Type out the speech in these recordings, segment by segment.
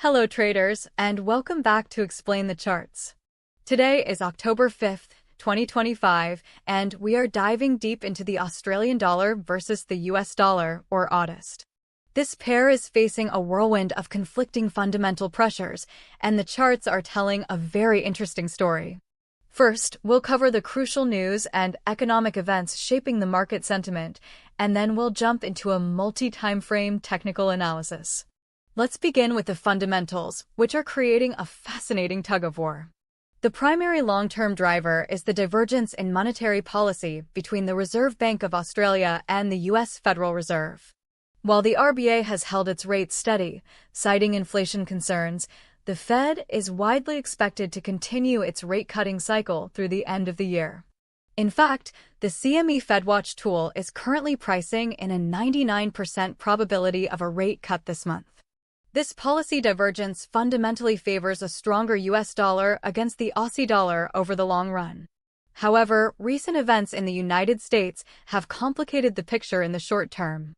Hello traders, and welcome back to Explain the Charts. Today is October 5th, 2025, and we are diving deep into the Australian dollar versus the US dollar, or AUDUSD. This pair is facing a whirlwind of conflicting fundamental pressures, and the charts are telling a very interesting story. First, we'll cover the crucial news and economic events shaping the market sentiment, and then we'll jump into a multi-timeframe technical analysis. Let's begin with the fundamentals, which are creating a fascinating tug-of-war. The primary long-term driver is the divergence in monetary policy between the Reserve Bank of Australia and the US Federal Reserve. While the RBA has held its rates steady, citing inflation concerns, the Fed is widely expected to continue its rate-cutting cycle through the end of the year. In fact, the CME FedWatch tool is currently pricing in a 99% probability of a rate cut this month. This policy divergence fundamentally favors a stronger US dollar against the Aussie dollar over the long run. However, recent events in the United States have complicated the picture in the short term.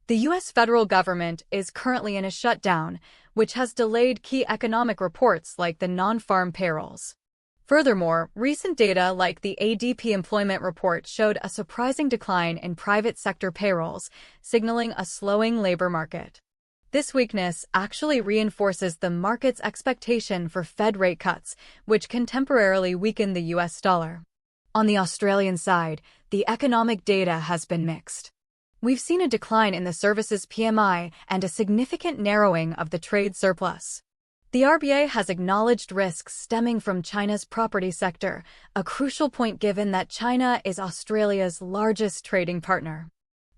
The US federal government is currently in a shutdown, which has delayed key economic reports like the non-farm payrolls. Furthermore, recent data like the ADP employment report showed a surprising decline in private sector payrolls, signaling a slowing labor market. This weakness actually reinforces the market's expectation for Fed rate cuts, which can temporarily weaken the US dollar. On the Australian side, the economic data has been mixed. We've seen a decline in the services PMI and a significant narrowing of the trade surplus. The RBA has acknowledged risks stemming from China's property sector, a crucial point given that China is Australia's largest trading partner.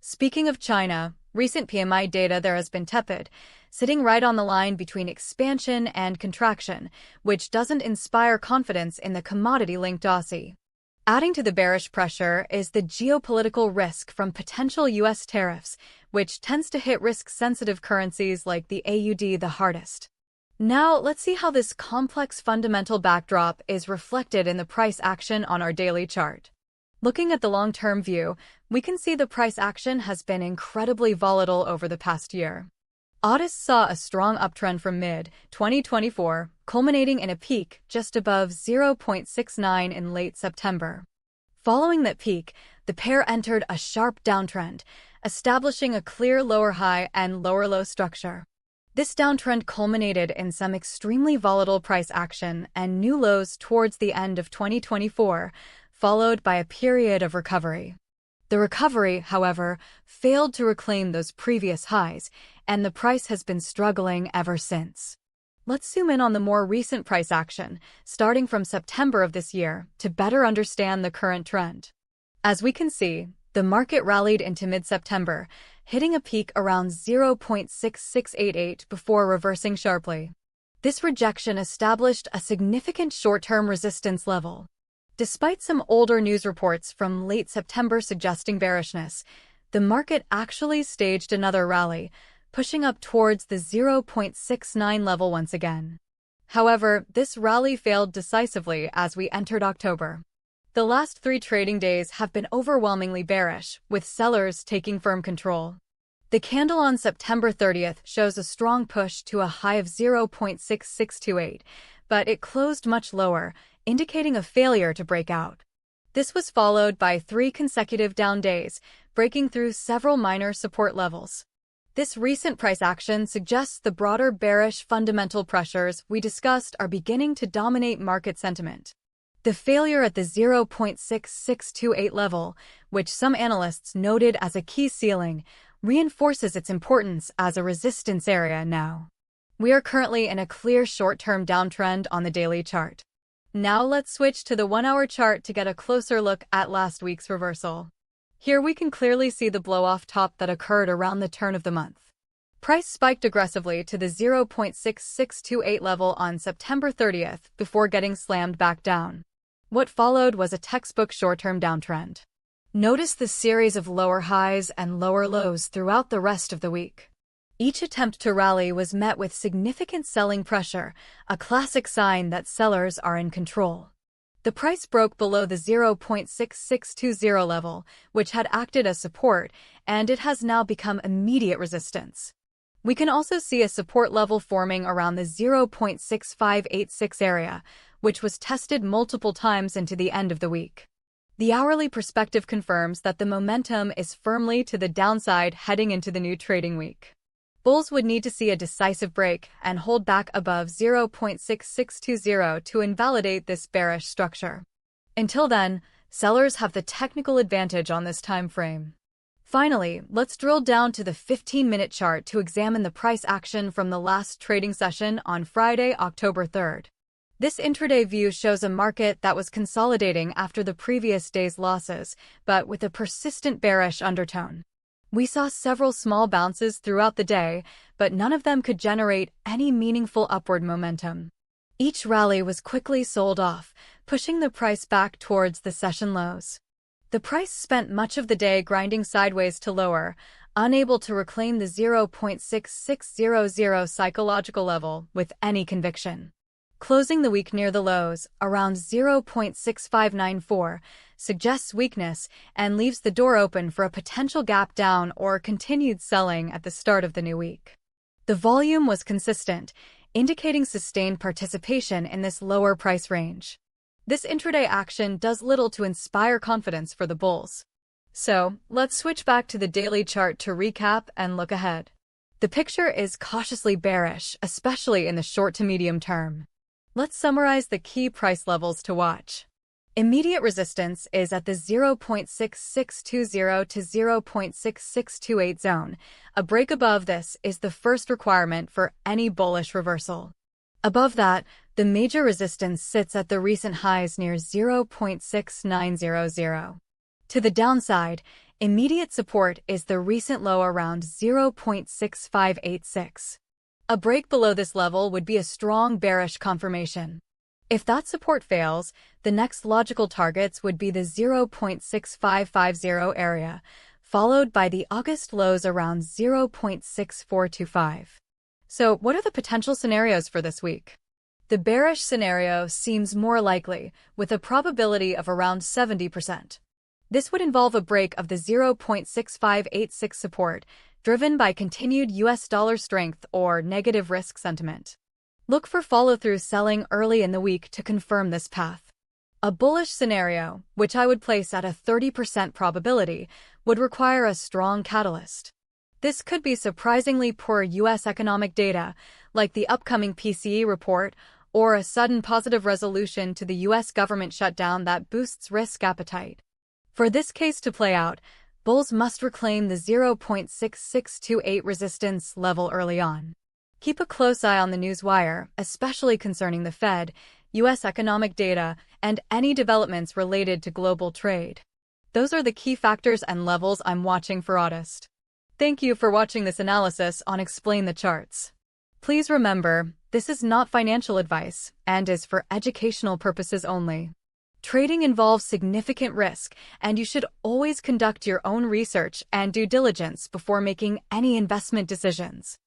Speaking of China, recent PMI data there has been tepid, sitting right on the line between expansion and contraction, which doesn't inspire confidence in the commodity-linked Aussie. Adding to the bearish pressure is the geopolitical risk from potential US tariffs, which tends to hit risk-sensitive currencies like the AUD the hardest. Now, let's see how this complex fundamental backdrop is reflected in the price action on our daily chart. Looking at the long-term view, we can see the price action has been incredibly volatile over the past year. AUDUSD saw a strong uptrend from mid-2024, culminating in a peak just above 0.69 in late September. Following that peak, the pair entered a sharp downtrend, establishing a clear lower high and lower low structure. This downtrend culminated in some extremely volatile price action and new lows towards the end of 2024, followed by a period of recovery. The recovery, however, failed to reclaim those previous highs, and the price has been struggling ever since. Let's zoom in on the more recent price action, starting from September of this year, to better understand the current trend. As we can see, the market rallied into mid-September, hitting a peak around 0.6688 before reversing sharply. This rejection established a significant short-term resistance level. Despite some older news reports from late September suggesting bearishness, the market actually staged another rally, pushing up towards the 0.69 level once again. However, this rally failed decisively as we entered October. The last 3 trading days have been overwhelmingly bearish, with sellers taking firm control. The candle on September 30th shows a strong push to a high of 0.6628, but it closed much lower, indicating a failure to break out. This was followed by 3 consecutive down days, breaking through several minor support levels. This recent price action suggests the broader bearish fundamental pressures we discussed are beginning to dominate market sentiment. The failure at the 0.6628 level, which some analysts noted as a key ceiling, reinforces its importance as a resistance area now. We are currently in a clear short-term downtrend on the daily chart. Now let's switch to the 1-hour chart to get a closer look at last week's reversal. Here we can clearly see the blow-off top that occurred around the turn of the month. Price spiked aggressively to the 0.6628 level on September 30th before getting slammed back down. What followed was a textbook short-term downtrend. Notice the series of lower highs and lower lows throughout the rest of the week. Each attempt to rally was met with significant selling pressure, a classic sign that sellers are in control. The price broke below the 0.6620 level, which had acted as support, and it has now become immediate resistance. We can also see a support level forming around the 0.6586 area, which was tested multiple times into the end of the week. The hourly perspective confirms that the momentum is firmly to the downside heading into the new trading week. Bulls would need to see a decisive break and hold back above 0.6620 to invalidate this bearish structure. Until then, sellers have the technical advantage on this time frame. Finally, let's drill down to the 15-minute chart to examine the price action from the last trading session on Friday, October 3rd. This intraday view shows a market that was consolidating after the previous day's losses, but with a persistent bearish undertone. We saw several small bounces throughout the day, but none of them could generate any meaningful upward momentum. Each rally was quickly sold off, pushing the price back towards the session lows. The price spent much of the day grinding sideways to lower, unable to reclaim the 0.6600 psychological level with any conviction. Closing the week near the lows, around 0.6594, suggests weakness and leaves the door open for a potential gap down or continued selling at the start of the new week. The volume was consistent, indicating sustained participation in this lower price range. This intraday action does little to inspire confidence for the bulls. So, let's switch back to the daily chart to recap and look ahead. The picture is cautiously bearish, especially in the short to medium term. Let's summarize the key price levels to watch. Immediate resistance is at the 0.6620 to 0.6628 zone. A break above this is the first requirement for any bullish reversal. Above that, the major resistance sits at the recent highs near 0.6900. To the downside, immediate support is the recent low around 0.6586. A break below this level would be a strong bearish confirmation. If that support fails, the next logical targets would be the 0.6550 area, followed by the August lows around 0.6425. So, what are the potential scenarios for this week? The bearish scenario seems more likely, with a probability of around 70%. This would involve a break of the 0.6586 support, driven by continued US dollar strength or negative risk sentiment. Look for follow-through selling early in the week to confirm this path. A bullish scenario, which I would place at a 30% probability, would require a strong catalyst. This could be surprisingly poor US economic data, like the upcoming PCE report, or a sudden positive resolution to the US government shutdown that boosts risk appetite. For this case to play out, bulls must reclaim the 0.6628 resistance level early on. Keep a close eye on the news wire, especially concerning the Fed, US economic data, and any developments related to global trade. Those are the key factors and levels I'm watching for AUDUSD. Thank you for watching this analysis on Explain the Charts. Please remember, this is not financial advice and is for educational purposes only. Trading involves significant risk, and you should always conduct your own research and due diligence before making any investment decisions.